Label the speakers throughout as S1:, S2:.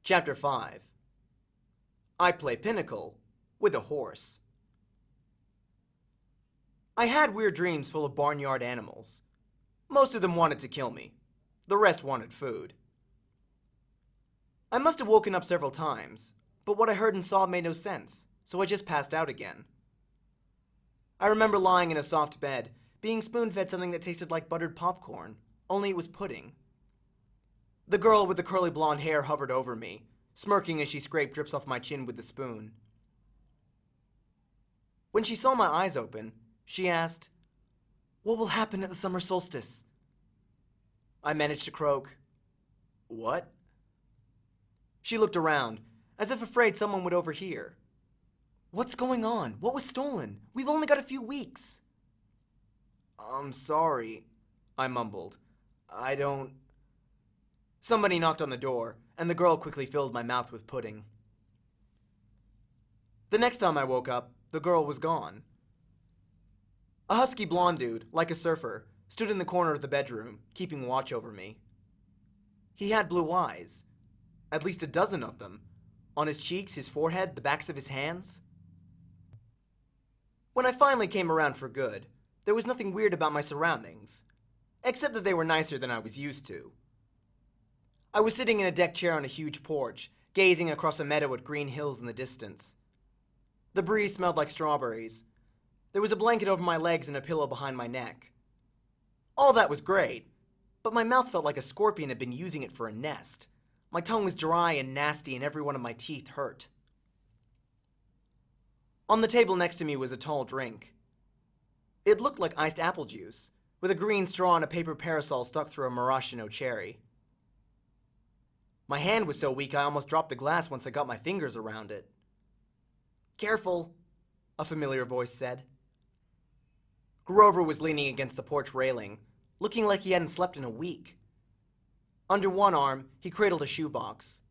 S1: Chapter 5. I play Pinnacle with a horse. I had weird dreams full of barnyard animals. Most of them wanted to kill me. The rest wanted food. I must have woken up several times, but what I heard and saw made no sense, so I just passed out again. I remember lying in a soft bed, being spoon-fed something that tasted like buttered popcorn, only it was pudding. The girl with the curly blonde hair hovered over me, smirking as she scraped drips off my chin with the spoon. When she saw my eyes open, she asked, "What will happen at the summer solstice?" I managed to croak, "What?" She looked around, as if afraid someone would overhear. "What's going on? What was stolen? We've only got a few weeks." "I'm sorry," I mumbled. "I don't..." Somebody knocked on the door, and the girl quickly filled my mouth with pudding. The next time I woke up, the girl was gone. A husky blonde dude, like a surfer, stood in the corner of the bedroom, keeping watch over me. He had blue eyes, at least a dozen of them, on his cheeks, his forehead, the backs of his hands. When I finally came around for good, there was nothing weird about my surroundings, except that they were nicer than I was used to. I was sitting in a deck chair on a huge porch, gazing across a meadow at green hills in the distance. The breeze smelled like strawberries. There was a blanket over my legs and a pillow behind my neck. All that was great, but my mouth felt like a scorpion had been using it for a nest. My tongue was dry and nasty and every one of my teeth hurt. On the table next to me was a tall drink. It looked like iced apple juice, with a green straw and a paper parasol stuck through a maraschino cherry. My hand was so weak I almost dropped the glass once I got my fingers around it. "Careful," a familiar voice said. Grover was leaning against the porch railing, looking like he hadn't slept in a week. Under one arm, he cradled a shoebox.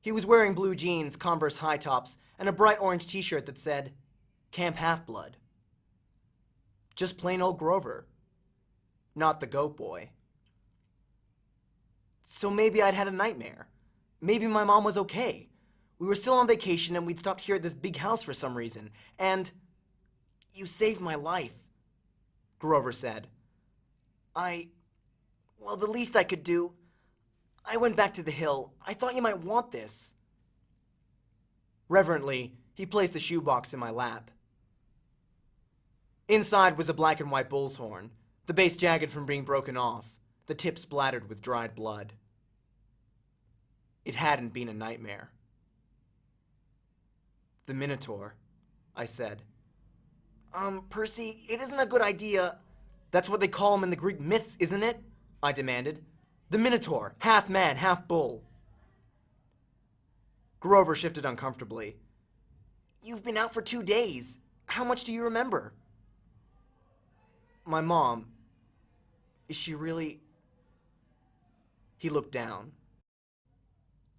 S1: He was wearing blue jeans, Converse high tops, and a bright orange t-shirt that said, "Camp Half-Blood." Just plain old Grover. Not the goat boy. So maybe I'd had a nightmare. Maybe my mom was okay. We were still on vacation and we'd stopped here at this big house for some reason. And... "You saved my life," Grover said. Well, the least I could do... I went back to the hill. I thought you might want this." Reverently, he placed the shoebox in my lap. Inside was a black and white bull's horn, the base jagged from being broken off, the tip splattered with dried blood. It hadn't been a nightmare. "The Minotaur," I said. Percy, it isn't a good idea." "That's what they call him in the Greek myths, isn't it?" I demanded. "The Minotaur, half man, half bull." Grover shifted uncomfortably. "You've been out for 2 days. How much do you remember?" "My mom. Is she really..." He looked down.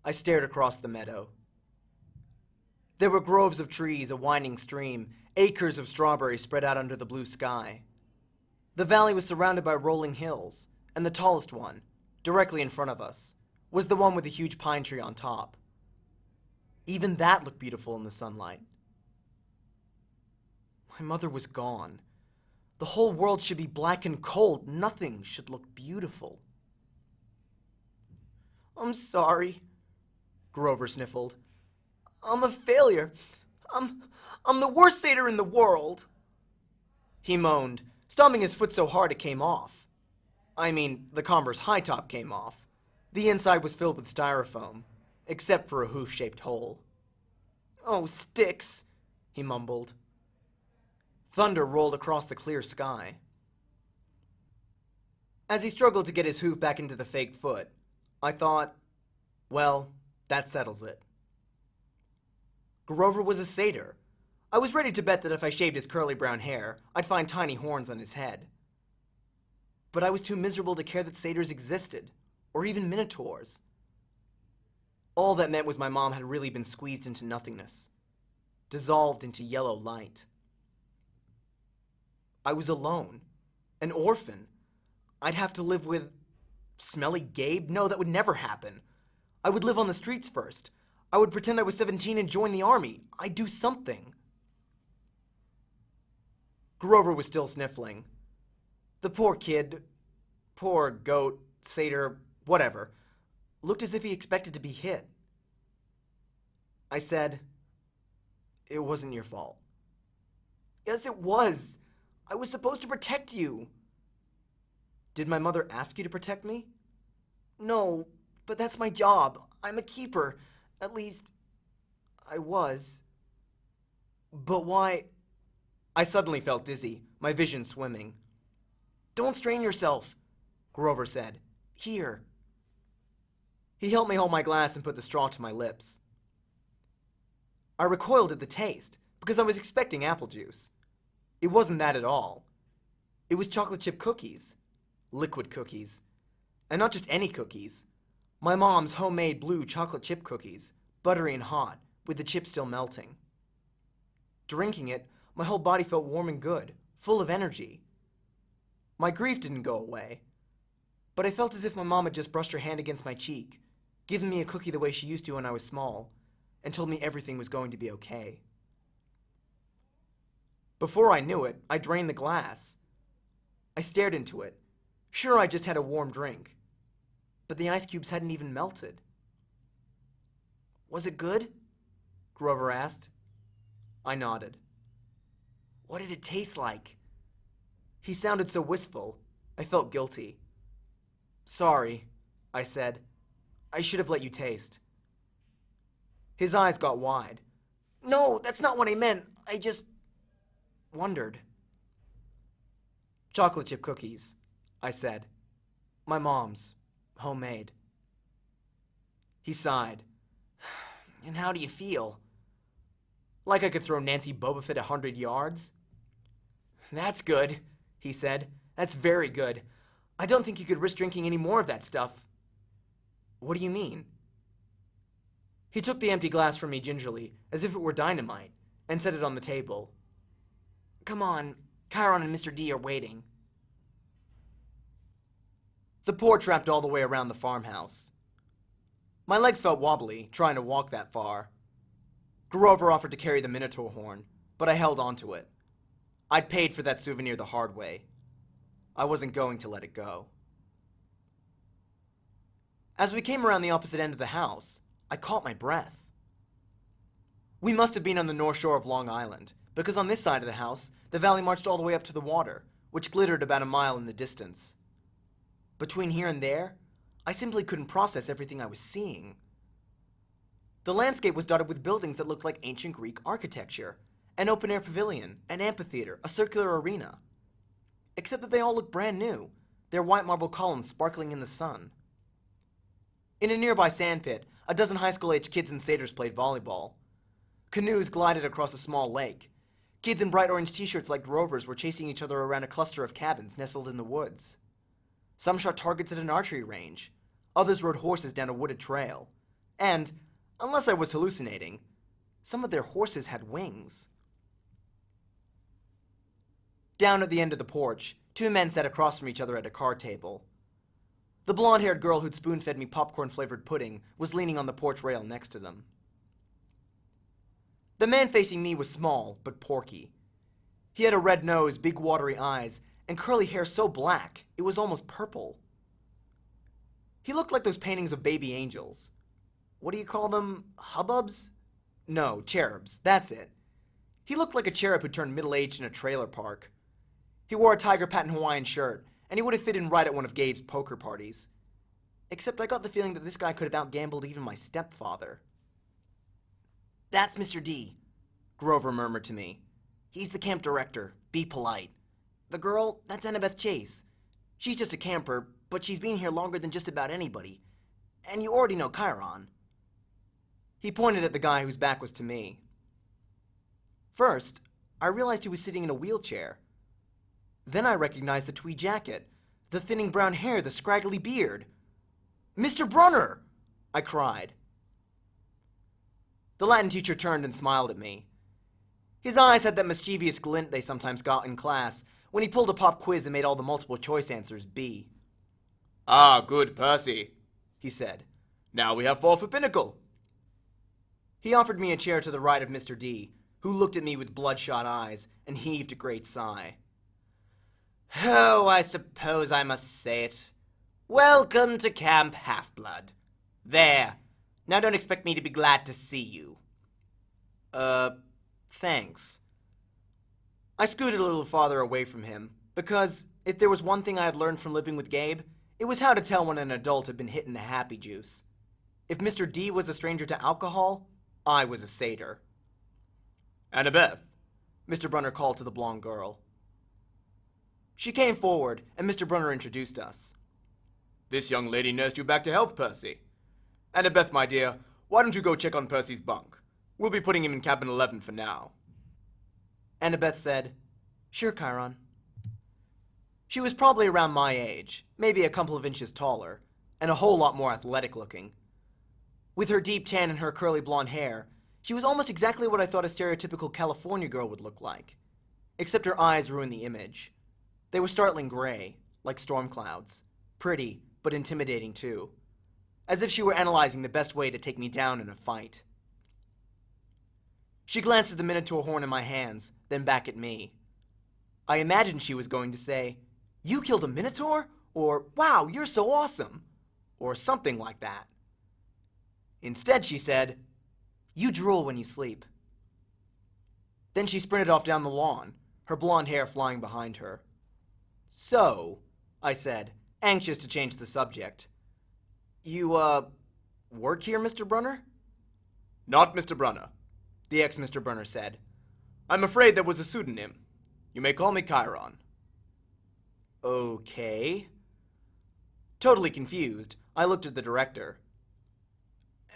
S1: I stared across the meadow. There were groves of trees, a winding stream, acres of strawberries spread out under the blue sky. The valley was surrounded by rolling hills, and the tallest one, directly in front of us, was the one with the huge pine tree on top. Even that looked beautiful in the sunlight. My mother was gone. The whole world should be black and cold. Nothing should look beautiful. "I'm sorry," Grover sniffled. "I'm a failure. I'm the worst satyr in the world." He moaned, stomping his foot so hard it came off. I mean, the Converse high top came off. The inside was filled with styrofoam, except for a hoof-shaped hole. "Oh, sticks," he mumbled. Thunder rolled across the clear sky. As he struggled to get his hoof back into the fake foot, I thought, well, that settles it. Grover was a satyr. I was ready to bet that if I shaved his curly brown hair, I'd find tiny horns on his head. But I was too miserable to care that satyrs existed, or even minotaurs. All that meant was my mom had really been squeezed into nothingness, dissolved into yellow light. I was alone, an orphan. I'd have to live with... Smelly Gabe? No, that would never happen. I would live on the streets first. I would pretend I was 17 and join the army. I'd do something. Grover was still sniffling. The poor kid, poor goat, satyr, whatever, looked as if he expected to be hit. I said, "It wasn't your fault." "Yes, it was. I was supposed to protect you." "Did my mother ask you to protect me?" "No, but that's my job. I'm a keeper. At least, I was." "But why?" I suddenly felt dizzy, my vision swimming. "Don't strain yourself," Grover said. "Here." He helped me hold my glass and put the straw to my lips. I recoiled at the taste, because I was expecting apple juice. It wasn't that at all. It was chocolate chip cookies. Liquid cookies. And not just any cookies. My mom's homemade blue chocolate chip cookies, buttery and hot, with the chip still melting. Drinking it, my whole body felt warm and good, full of energy. My grief didn't go away, but I felt as if my mom had just brushed her hand against my cheek, given me a cookie the way she used to when I was small, and told me everything was going to be okay. Before I knew it, I drained the glass. I stared into it. Sure, I just had a warm drink, but the ice cubes hadn't even melted. "Was it good?" Grover asked. I nodded. "What did it taste like?" He sounded so wistful, I felt guilty. "Sorry," I said. "I should have let you taste." His eyes got wide. "No, that's not what I meant. I just wondered." "Chocolate chip cookies," I said. "My mom's, homemade." He sighed. "And how do you feel?" "Like I could throw Nancy Bobofit 100 yards." "That's good," he said. "That's very good. I don't think you could risk drinking any more of that stuff." "What do you mean?" He took the empty glass from me gingerly, as if it were dynamite, and set it on the table. "Come on, Chiron and Mr. D are waiting." The porch wrapped all the way around the farmhouse. My legs felt wobbly, trying to walk that far. Grover offered to carry the Minotaur horn, but I held onto it. I'd paid for that souvenir the hard way. I wasn't going to let it go. As we came around the opposite end of the house, I caught my breath. We must have been on the north shore of Long Island, because on this side of the house, the valley marched all the way up to the water, which glittered about a mile in the distance. Between here and there, I simply couldn't process everything I was seeing. The landscape was dotted with buildings that looked like ancient Greek architecture, an open-air pavilion, an amphitheater, a circular arena. Except that they all looked brand new, their white marble columns sparkling in the sun. In a nearby sandpit, a dozen high school-aged kids and satyrs played volleyball. Canoes glided across a small lake. Kids in bright orange t-shirts like Grover's were chasing each other around a cluster of cabins nestled in the woods. Some shot targets at an archery range. Others rode horses down a wooded trail. And, unless I was hallucinating, some of their horses had wings. Down at the end of the porch, two men sat across from each other at a card table. The blonde-haired girl who'd spoon-fed me popcorn-flavored pudding was leaning on the porch rail next to them. The man facing me was small, but porky. He had a red nose, big watery eyes, and curly hair so black, it was almost purple. He looked like those paintings of baby angels. What do you call them? Hubbubs? No, cherubs, that's it. He looked like a cherub who turned middle-aged in a trailer park. He wore a tiger pattern Hawaiian shirt, and he would have fit in right at one of Gabe's poker parties. Except I got the feeling that this guy could have outgambled even my stepfather. "That's Mr. D," Grover murmured to me. "He's the camp director. Be polite. The girl, that's Annabeth Chase. She's just a camper, but she's been here longer than just about anybody. And you already know Chiron." He pointed at the guy whose back was to me. First, I realized he was sitting in a wheelchair. Then I recognized the tweed jacket, the thinning brown hair, the scraggly beard. "Mr. Brunner!" I cried. The Latin teacher turned and smiled at me. His eyes had that mischievous glint they sometimes got in class when he pulled a pop quiz and made all the multiple choice answers B. "Ah, good, Percy," he said. Now we have 4 for Pinnacle. He offered me a chair to the right of Mr. D, who looked at me with bloodshot eyes and heaved a great sigh. Oh, I suppose I must say it. Welcome to Camp Half-Blood. There. Now don't expect me to be glad to see you. Thanks. I scooted a little farther away from him, because if there was one thing I had learned from living with Gabe, it was how to tell when an adult had been hitting the happy juice. If Mr. D was a stranger to alcohol, I was a satyr. Annabeth, Mr. Brunner called to the blonde girl. She came forward, and Mr. Brunner introduced us. This young lady nursed you back to health, Percy. Annabeth, my dear, why don't you go check on Percy's bunk? We'll be putting him in cabin 11 for now. Annabeth said, Sure, Chiron. She was probably around my age, maybe a couple of inches taller, and a whole lot more athletic looking. With her deep tan and her curly blonde hair, she was almost exactly what I thought a stereotypical California girl would look like. Except her eyes ruined the image. They were startling gray, like storm clouds. Pretty, but intimidating too. As if she were analyzing the best way to take me down in a fight. She glanced at the Minotaur horn in my hands, then back at me. I imagined she was going to say, You killed a Minotaur? Or, Wow, you're so awesome! Or something like that. Instead, she said, You drool when you sleep. Then she sprinted off down the lawn, her blonde hair flying behind her. So, I said, anxious to change the subject. You, work here, Mr. Brunner? Not Mr. Brunner, the ex-Mr. Brunner said. I'm afraid that was a pseudonym. You may call me Chiron. Okay. Totally confused, I looked at the director.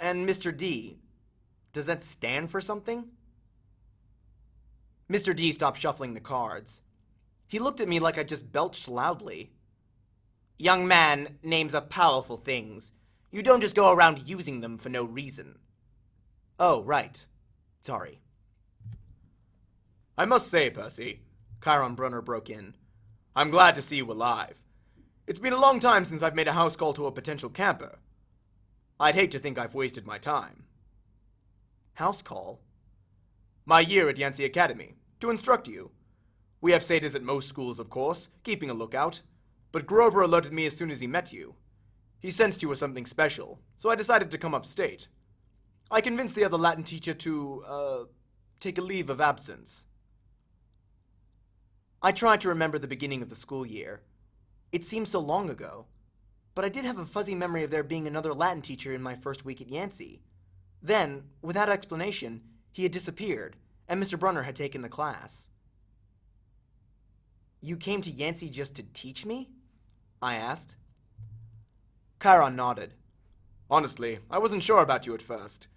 S1: And Mr. D, does that stand for something? Mr. D stopped shuffling the cards. He looked at me like I just belched loudly. Young man, names are powerful things. You don't just go around using them for no reason. Oh, right. Sorry. I must say, Percy, Chiron Brunner broke in, I'm glad to see you alive. It's been a long time since I've made a house call to a potential camper. I'd hate to think I've wasted my time. House call? My year at Yancey Academy, to instruct you. We have satyrs at most schools, of course, keeping a lookout. But Grover alerted me as soon as he met you. He sensed you were something special, so I decided to come upstate. I convinced the other Latin teacher to, take a leave of absence. I tried to remember the beginning of the school year. It seemed so long ago. But I did have a fuzzy memory of there being another Latin teacher in my first week at Yancey. Then, without explanation, he had disappeared, and Mr. Brunner had taken the class. You came to Yancey just to teach me? I asked. Chiron nodded. Honestly, I wasn't sure about you at first.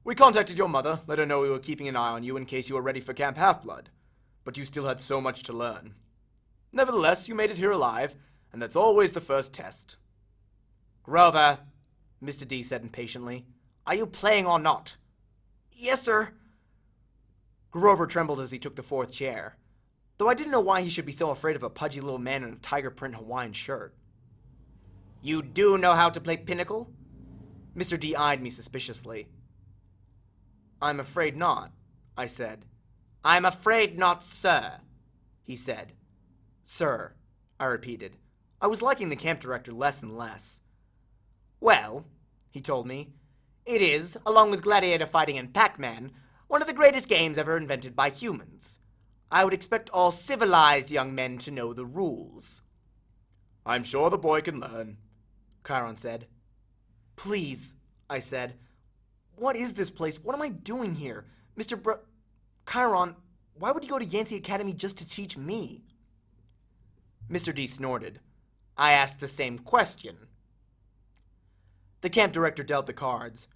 S1: We contacted your mother, let her know we were keeping an eye on you in case you were ready for Camp Half-Blood. But you still had so much to learn. Nevertheless, you made it here alive, and that's always the first test. Grover, Mr. D said impatiently, are you playing or not? Yes, sir. Grover trembled as he took the 4th chair, though I didn't know why he should be so afraid of a pudgy little man in a tiger print Hawaiian shirt. You do know how to play Pinnacle? Mr. D eyed me suspiciously. I'm afraid not, I said. I'm afraid not, sir, he said. Sir, I repeated. I was liking the camp director less and less. Well, he told me, it is, along with gladiator fighting and Pac-Man, one of the greatest games ever invented by humans. I would expect all civilized young men to know the rules. I'm sure the boy can learn, Chiron said. Please, I said. What is this place? What am I doing here? Chiron, why would you go to Yancey Academy just to teach me? Mr. D snorted. I asked the same question. The camp director dealt the cards.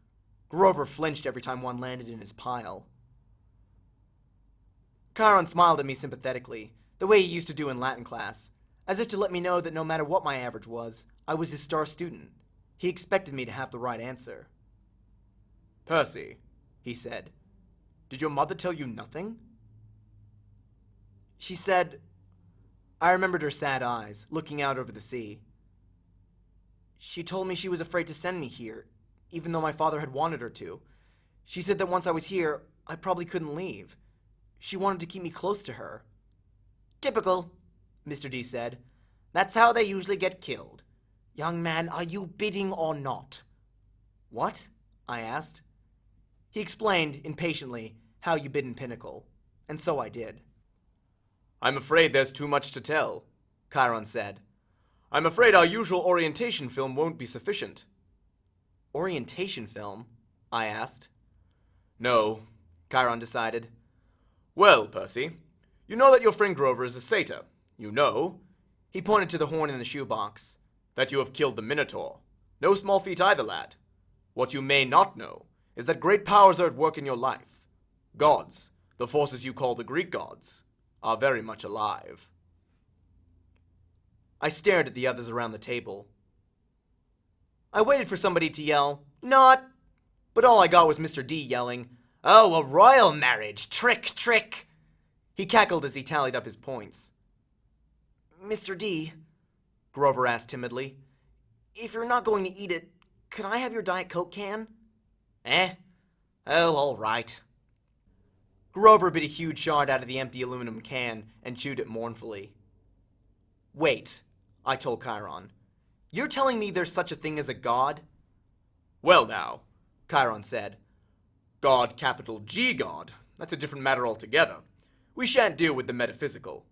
S1: Grover flinched every time one landed in his pile. Chiron smiled at me sympathetically, the way he used to do in Latin class, as if to let me know that no matter what my average was, I was his star student. He expected me to have the right answer. Percy, he said, did your mother tell you nothing? She said, I remembered her sad eyes, looking out over the sea. She told me she was afraid to send me here, even though my father had wanted her to. She said that once I was here, I probably couldn't leave. She wanted to keep me close to her.
S2: Typical, Mr. D said. That's how they usually get killed. Young man, are you bidding or not?
S1: What? I asked. He explained, impatiently, how you bid in Pinnacle, and so I did. I'm afraid there's too much to tell, Chiron said. I'm afraid our usual orientation film won't be sufficient. Orientation film? I asked. No, Chiron decided. Well, Percy, you know that your friend Grover is a satyr. You know, he pointed to the horn in the shoebox, that you have killed the Minotaur. No small feat either, lad. What you may not know is that great powers are at work in your life. Gods, the forces you call the Greek gods, are very much alive. I stared at the others around the table. I waited for somebody to yell, "Not!" But all I got was Mr. D yelling, "Oh, a royal marriage! Trick, trick!" He cackled as he tallied up his points. "Mr. D," Grover asked timidly, "if you're not going to eat it, could I have your Diet Coke can?"
S2: Eh? Oh, all right.
S1: Grover bit a huge shard out of the empty aluminum can and chewed it mournfully. "Wait," I told Chiron. "You're telling me there's such a thing as a god?" "Well now," Chiron said. "God, capital G God, that's a different matter altogether. We shan't deal with the metaphysical."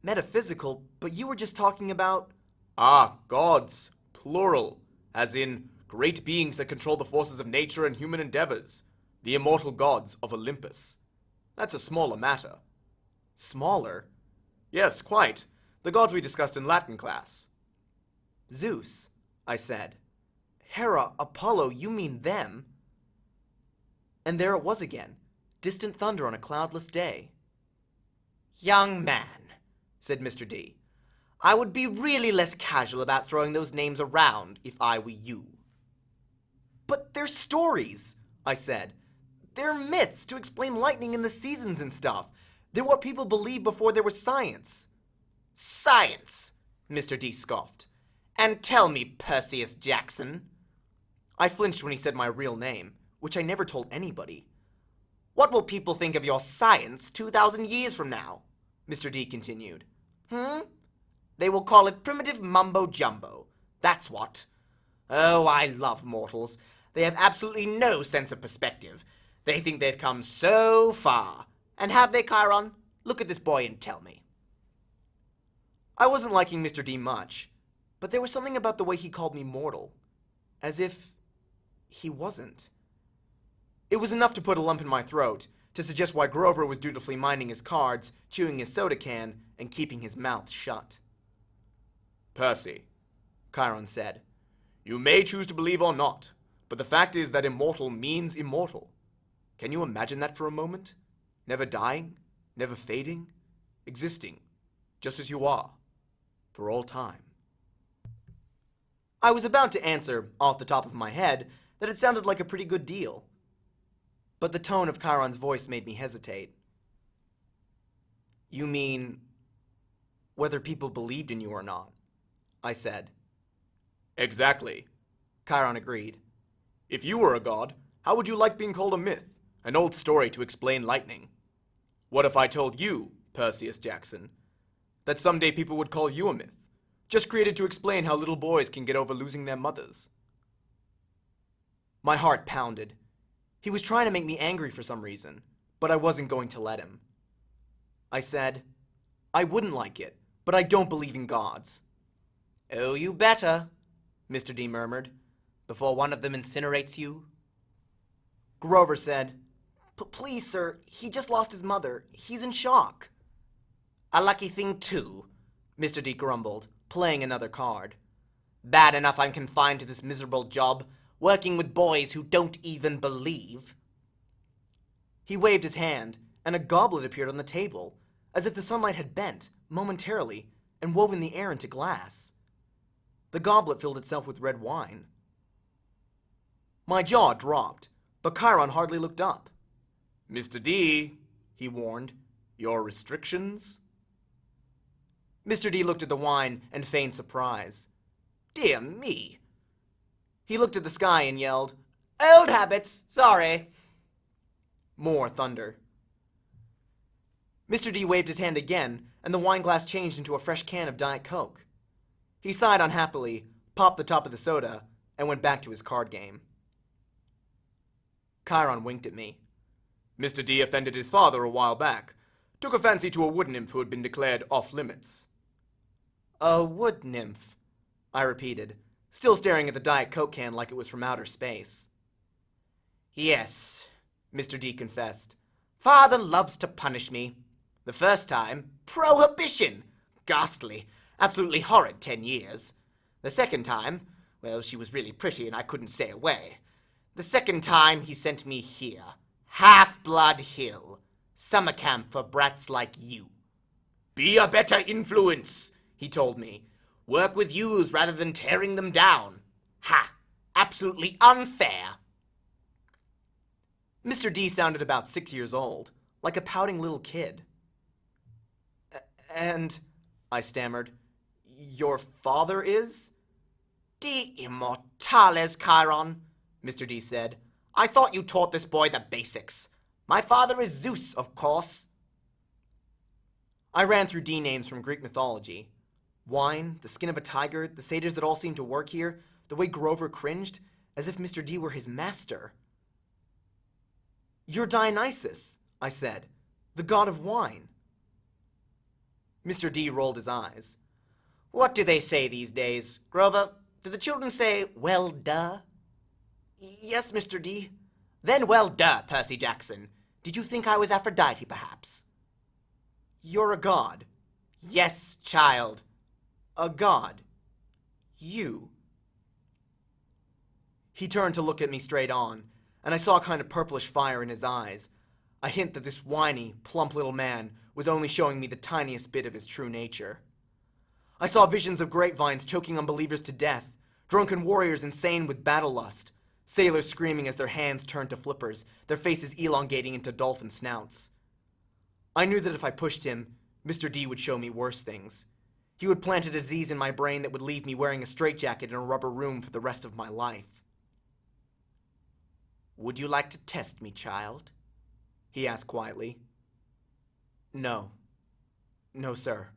S1: "Metaphysical? But you were just talking about—" "Ah, gods, plural, as in great beings that control the forces of nature and human endeavors. The immortal gods of Olympus. That's a smaller matter." "Smaller?" "Yes, quite. The gods we discussed in Latin class." "Zeus," I said. "Hera, Apollo, you mean them?" And there it was again, distant thunder on a cloudless day.
S2: Young man, said Mr. D, I would be really less casual about throwing those names around if I were you.
S1: "But they're stories," I said. "They're myths to explain lightning and the seasons and stuff. They're what people believed before there was science."
S2: "Science," Mr. D scoffed. "And tell me, Perseus Jackson."
S1: I flinched when he said my real name, which I never told anybody.
S2: "What will people think of your science 2,000 years from now?" Mr. D continued. They will call it primitive mumbo-jumbo. That's what. Oh, I love mortals. They have absolutely no sense of perspective. They think they've come so far. And have they, Chiron? Look at this boy and tell me."
S1: I wasn't liking Mr. D much, but there was something about the way he called me mortal. As if he wasn't. It was enough to put a lump in my throat, to suggest why Grover was dutifully minding his cards, chewing his soda can, and keeping his mouth shut. "Percy," Chiron said, "you may choose to believe or not, but the fact is that immortal means immortal. Can you imagine that for a moment? Never dying, never fading, existing, just as you are, for all time." I was about to answer, off the top of my head, that it sounded like a pretty good deal. But the tone of Chiron's voice made me hesitate. "You mean whether people believed in you or not?" I said. "Exactly," Chiron agreed. "If you were a god, how would you like being called a myth, an old story to explain lightning? What if I told you, Perseus Jackson, that someday people would call you a myth, just created to explain how little boys can get over losing their mothers?" My heart pounded. He was trying to make me angry for some reason, but I wasn't going to let him. I said, "I wouldn't like it, but I don't believe in gods."
S2: "Oh, you better," Mr. D murmured, "before one of them incinerates you."
S1: Grover said, "Please, sir, he just lost his mother. He's in shock."
S2: "A lucky thing, too," Mr. D grumbled, playing another card. "Bad enough I'm confined to this miserable job, working with boys who don't even believe."
S1: He waved his hand, and a goblet appeared on the table, as if the sunlight had bent, momentarily, and woven the air into glass. The goblet filled itself with red wine. My jaw dropped, but Chiron hardly looked up. "Mr. D," he warned, "your restrictions?" Mr. D looked at the wine and feigned surprise.
S2: "Dear me."
S1: He looked at the sky and yelled, "Old habits, sorry." More thunder. Mr. D waved his hand again, and the wine glass changed into a fresh can of Diet Coke. He sighed unhappily, popped the top of the soda, and went back to his card game. Chiron winked at me.
S3: Mr. D offended his father a while back. Took a fancy to a wood nymph who had been declared off limits.
S1: A wood nymph, I repeated, still staring at the Diet Coke can like it was from outer space.
S2: Yes, Mr. D confessed. Father loves to punish me. The first time, prohibition. Ghastly. Absolutely horrid 10 years. The second time, well, she was really pretty and I couldn't stay away. The second time, he sent me here. Half-Blood Hill. Summer camp for brats like you. Be a better influence, he told me. Work with youths rather than tearing them down. Ha! Absolutely unfair.
S1: Mr. D sounded about 6 years old, like a pouting little kid. And, I stammered, your father is?
S2: De immortales, Chiron, Mr. D said. I thought you taught this boy the basics. My father is Zeus, of course.
S1: I ran through D names from Greek mythology. Wine, the skin of a tiger, the satyrs that all seemed to work here, the way Grover cringed, as if Mr. D were his master. You're Dionysus, I said, the god of wine. Mr. D rolled his eyes.
S2: What do they say these days, Grover? Do the children say, well, duh?
S1: Yes, Mr. D.
S2: Then well, duh, Percy Jackson. Did you think I was Aphrodite, perhaps?
S1: You're a god.
S2: Yes, child.
S1: A god. You. He turned to look at me straight on, and I saw a kind of purplish fire in his eyes, a hint that this whiny, plump little man was only showing me the tiniest bit of his true nature. I saw visions of grapevines choking unbelievers to death, drunken warriors insane with battle lust, sailors screaming as their hands turned to flippers, their faces elongating into dolphin snouts. I knew that if I pushed him, Mr. D would show me worse things. He would plant a disease in my brain that would leave me wearing a straitjacket in a rubber room for the rest of my life.
S2: Would you like to test me, child?
S1: He asked quietly. No. No, sir.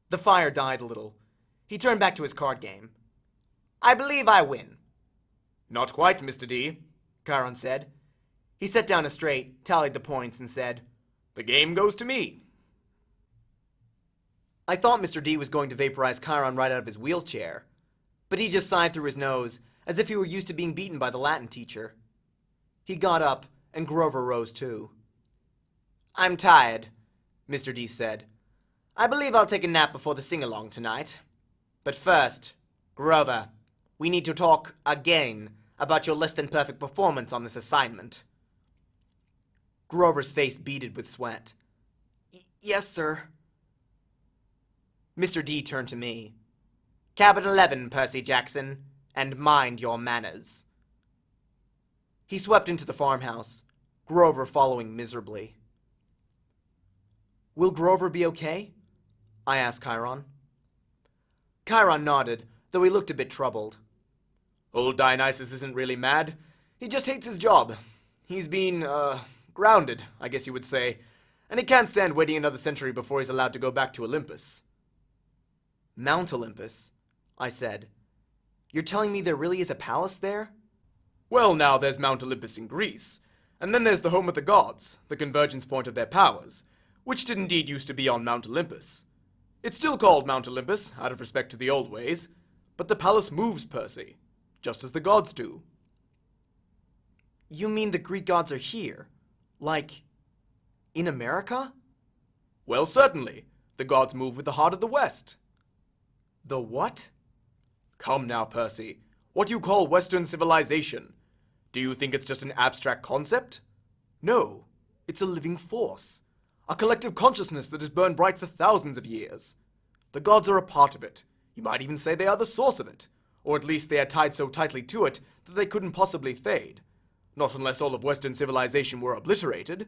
S1: The fire died a little. He turned back to his card game.
S2: I believe I win.
S3: Not quite, Mr. D,
S1: Chiron said. He set down a straight, tallied the points, and said,
S3: The game goes to me.
S1: I thought Mr. D was going to vaporize Chiron right out of his wheelchair, but he just sighed through his nose, as if he were used to being beaten by the Latin teacher. He got up, and Grover rose too.
S2: I'm tired, Mr. D said. I believe I'll take a nap before the sing-along tonight. But first, Grover, we need to talk again about your less-than-perfect performance on this assignment.
S1: Grover's face beaded with sweat. Yes, sir. Mr. D turned to me.
S2: Cabin 11, Percy Jackson, and mind your manners.
S1: He swept into the farmhouse, Grover following miserably. Will Grover be okay? I asked Chiron. Chiron nodded, though he looked a bit troubled.
S3: Old Dionysus isn't really mad. He just hates his job. He's been, grounded, I guess you would say, and he can't stand waiting another century before he's allowed to go back to Olympus.
S1: Mount Olympus, I said. You're telling me there really is a palace there?
S3: Well, now there's Mount Olympus in Greece, and then there's the home of the gods, the convergence point of their powers, which did indeed used to be on Mount Olympus. It's still called Mount Olympus, out of respect to the old ways, but the palace moves, Percy, just as the gods do.
S1: You mean the Greek gods are here? Like, in America?
S3: Well, certainly. The gods move with the heart of the West.
S1: The what?
S3: Come now, Percy. What do you call Western civilization? Do you think it's just an abstract concept? No, it's a living force. A collective consciousness that has burned bright for thousands of years. The gods are a part of it. You might even say they are the source of it. Or at least they are tied so tightly to it that they couldn't possibly fade. Not unless all of Western civilization were obliterated.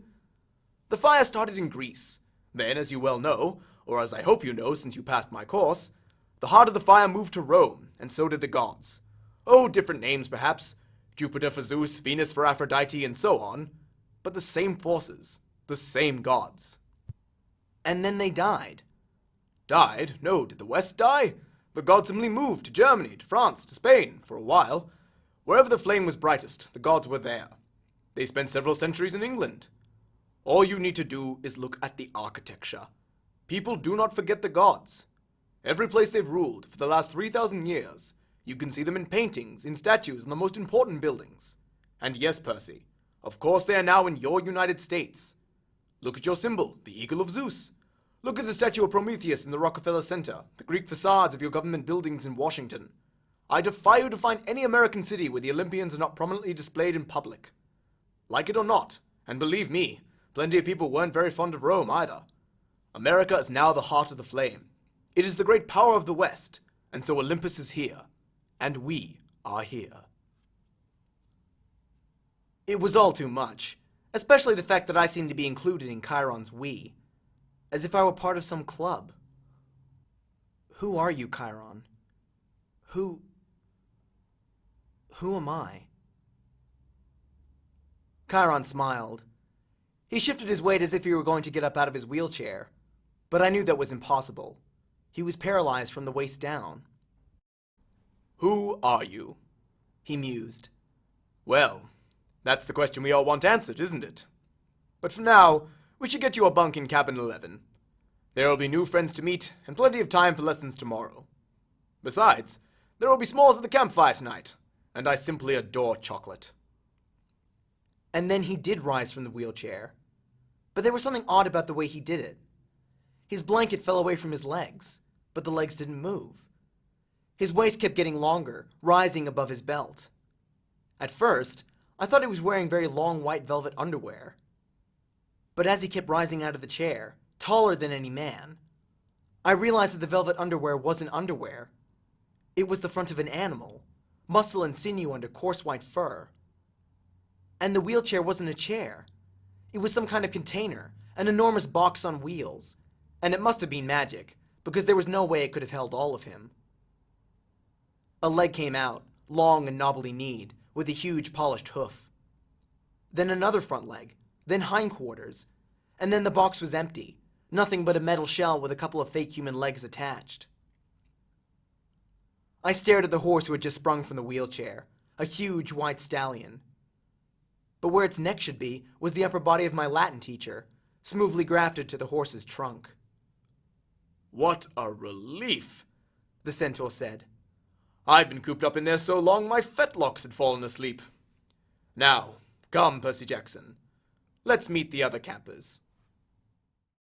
S3: The fire started in Greece. Then, as you well know, or as I hope you know since you passed my course, the heart of the fire moved to Rome, and so did the gods. Oh, different names perhaps. Jupiter for Zeus, Venus for Aphrodite, and so on. But the same forces, the same gods.
S1: And then they died.
S3: Died? No, did the West die? The gods simply moved to Germany, to France, to Spain, for a while. Wherever the flame was brightest, the gods were there. They spent several centuries in England. All you need to do is look at the architecture. People do not forget the gods. Every place they've ruled for the last 3,000 years, you can see them in paintings, in statues, in the most important buildings. And yes, Percy, of course they are now in your United States. Look at your symbol, the eagle of Zeus. Look at the statue of Prometheus in the Rockefeller Center, the Greek facades of your government buildings in Washington. I defy you to find any American city where the Olympians are not prominently displayed in public. Like it or not, and believe me, plenty of people weren't very fond of Rome either. America is now the heart of the flame. It is the great power of the West, and so Olympus is here, and we are here.
S1: It was all too much, especially the fact that I seemed to be included in Chiron's we, as if I were part of some club. Who are you, Chiron? Who am I? Chiron smiled. He shifted his weight as if he were going to get up out of his wheelchair, but I knew that was impossible. He was paralyzed from the waist down.
S3: Who are you?
S1: He mused.
S3: Well, that's the question we all want answered, isn't it? But for now, we should get you a bunk in cabin 11. There will be new friends to meet, and plenty of time for lessons tomorrow. Besides, there will be s'mores at the campfire tonight, and I simply adore chocolate.
S1: And then he did rise from the wheelchair. But there was something odd about the way he did it. His blanket fell away from his legs, but the legs didn't move. His waist kept getting longer, rising above his belt. At first, I thought he was wearing very long white velvet underwear. But as he kept rising out of the chair, taller than any man, I realized that the velvet underwear wasn't underwear. It was the front of an animal, muscle and sinew under coarse white fur. And the wheelchair wasn't a chair. It was some kind of container, an enormous box on wheels, and it must have been magic, because there was no way it could have held all of him. A leg came out, long and knobbly kneed, with a huge polished hoof. Then another front leg, then hindquarters, and then the box was empty, nothing but a metal shell with a couple of fake human legs attached. I stared at the horse who had just sprung from the wheelchair, a huge white stallion. But where its neck should be was the upper body of my Latin teacher, smoothly grafted to the horse's trunk.
S3: What a relief, the centaur said. I've been cooped up in there so long my fetlocks had fallen asleep. Now, come, Percy Jackson. Let's meet the other campers.